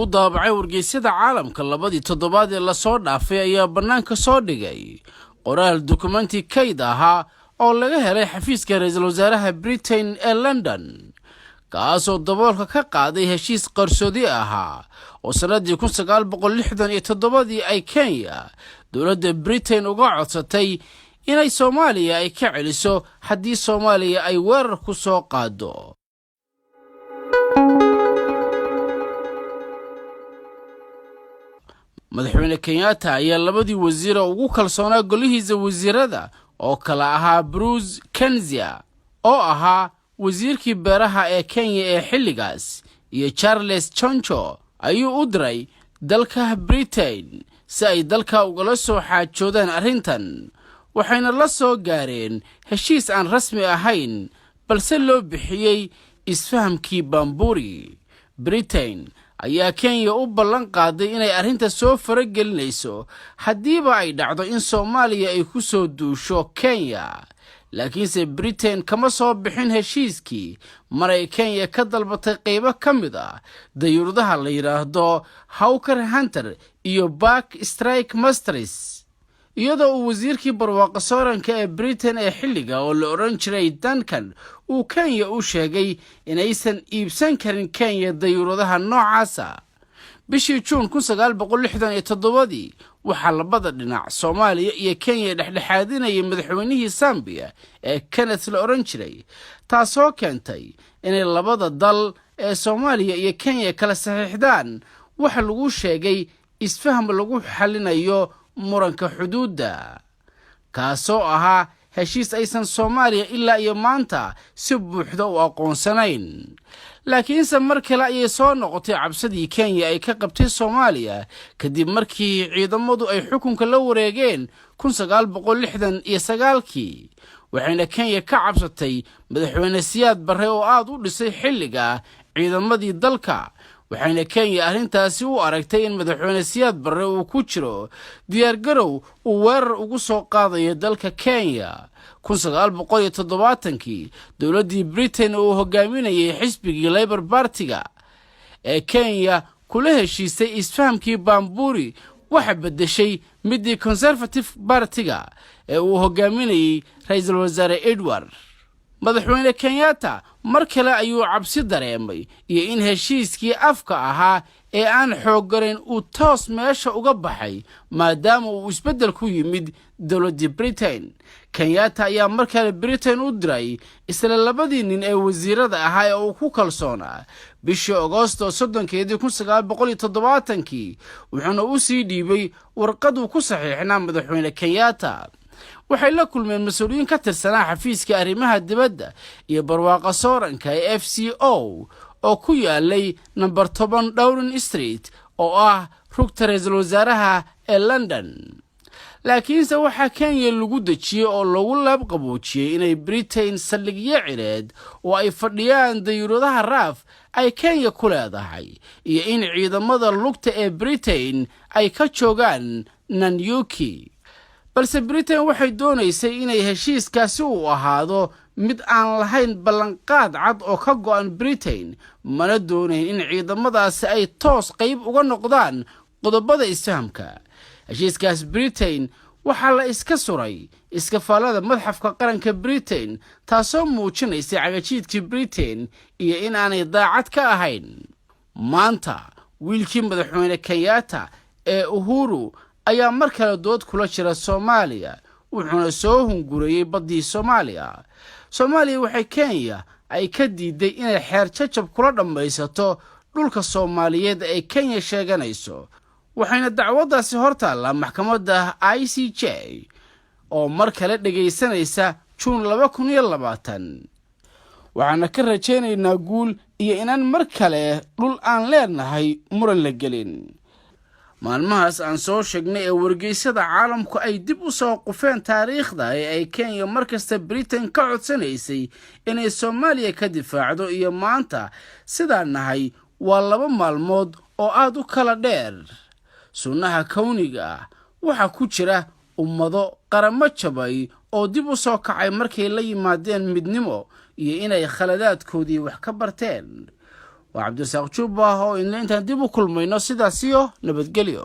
lagu daabacay wargeysyada caalamka labadii toddobaad ee lasoo dhaafay ayaa bannaanka soo dhigay qoraal dukumenti kayd ahaa oo laga helay xafiiska ra'iisul wasaaraha Britain ee London kaasoo daboolka ka qaaday heshiis qarsoodi ahaa oo sanadii 1967 ay Kenya dowladda Britain uga codsatay inay Soomaaliya ay ka celiso haddii Soomaaliya ay weerar ku soo qaado. madaxweyne Kenyatta ayaa labadii wasiir ugu kalsoonaa golihiisa wasiirada oo kala ahaa Bruce Kenzia oo ahaa wasiirkii beeraha ee Kenya ee xilligaas iyo Charles Choncho ayuu u diray dalka Britain si ay dalka ugala soo xaajoodaan arrintan waxayna la soo gaareen heshiis aan rasmi ahayn balse loo bixiyay isfahamkii Bamburi. Britain ayaa Kenya u ballan qaaday inay arrinta soo faragelinayso haddiiba ay dhacdo in Soomaaliya ay ku soo duusho Kenya, laakiinse Britain kama soo bixin heshiiskii maray Kenya ka dalbatay qaybo ka mid ah dayuuradaha la yiraahdo Hawker Hunter iyo Back Strike Masters, iyadoo uu wasiirkii barwaaqo sooranka ee Britain ee xilliga oo la oran jiray Duncan uu Kenya u sheegay inaysan iibsan karin Kenya dayuuradaha noocaasa. bishii Juun 1967 waxaa labada dhinac Soomaaliya iyo Kenya dhexdhexaadinayay madaxweynihii Zambia ee Kenneth la oran jiray, taasoo keentay inay labada dal ee Soomaaliya iyo Kenya kala saxiixdaan waxa lagu sheegay isfaham lagu xalinayo muranka xuduudda, kaasoo ahaa heshiis aysan Soomaaliya ilaa iyo maanta si buuxda u aqoonsanayn. laakiinse mar kale ayay soo noqotay cabsadii Kenya ay ka qabtay Soomaaliya kadib markii ciidamadu ay xukunka la wareegeen 1969 waxayna Kenya ka cabsatay madaxweyne Siyaad Barre oo aad u dhisay xilliga ciidamadii dalka, waxayna Kenya arrintaasi u aragtay in madaxweyne Siyaad Barre uu ku jiro diyaar garow uu weerar ugu soo qaadayo dalka Kenya. 1970 dowladdii Britain oo hogaaminayay xisbigii Labour Party-ga ee Kenya kula heshiisay isfahamkii Bamburi waxa bedeshay midii Conservative Party-ga ee uu hogaaminayay ra'iisul wasaare Edward. madaxweyne Kenyatta mar kale ayuu cabsi dareemay iyo in heshiiskii afka ahaa ee aan xoog gareyn uu toos meesha uga baxay maadaama uu isbedel ku yimid dowladda Britain. Kenyatta ayaa mar kale Britain u diray isla labadii nin ee wasiirada ahaa ee uu ku kalsoonaa bishii Agoosto 1970 wuxuuna u sii dhiibay warqad uu ku saxiixnaa madaxweyne Kenyatta. waxay la kulmeen mas'uuliyiin ka tirsanaa xafiiska arrimaha dibadda iyo barwaaqo sooranka ee FCO oo ku yaalay number 10 Downing Street oo ah rugta ra'iisul wasaaraha ee London. laakiinse waxaa Kenya lagu dejiyay oo lagu laab qaboojiyay inay Britain saldhigyo cireed oo ay fadhiyaan dayuuradaha RAF ay Kenya ku leedahay iyo in ciidamada lugta ee Britain ay ka joogaan Nanyuki. balse Britain waxay doonaysay inay heshiiskaasi u ahaado mid aan lahayn ballanqaad cad oo ka go'an Britain, mana doonayn in ciidamadaasi ay toos qayb uga noqdaan qodobada isfahamka. heshiiskaas Britain waxaa la iska suray iskafaalada madaxafka qaranka Britain, taasoo muujinaysay cagajiidkii Britain iyo in aanay daacad ka ahayn. maanta wiilkii madaxweyne Kenyatta ee Uhuru ayaa mar kale dood kula jira Soomaaliya, wuxuuna soo hunguriyay badii Soomaaliya. Soomaaliya waxay Kenya ay ka diiday inay xeer jajab kula dhamaysato dhulka Soomaaliyeed ee Kenya sheeganayso, waxayna dacwadaasi hortaala maxkamadda ICJ oo mar kale dhageysanaysa June 2020. waxaana ka rajaynaynaa guul iyo inaan mar kale dhul aan leenahay muran la gelin. maalmahaas aan soo sheegnay ee wargeysyada caalamku ay dib u soo qufeen taariikhda ee ay Kenya markasta Britain ka codsanaysay inay Soomaaliya ka difaacdo iyo maanta sidaan nahay waa 2 maalmood oo aad u kala dheer. sunnaha kawniga waxa ku jira ummado qaramo jabay oo dib u soo kacay markay la yimaadeen midnimo iyo inay khaladaadkoodii wax ka barteen. waa cabdirasaaq jubba oo inla intaan dib u kulmayno sidaas iyo nabadgelyo.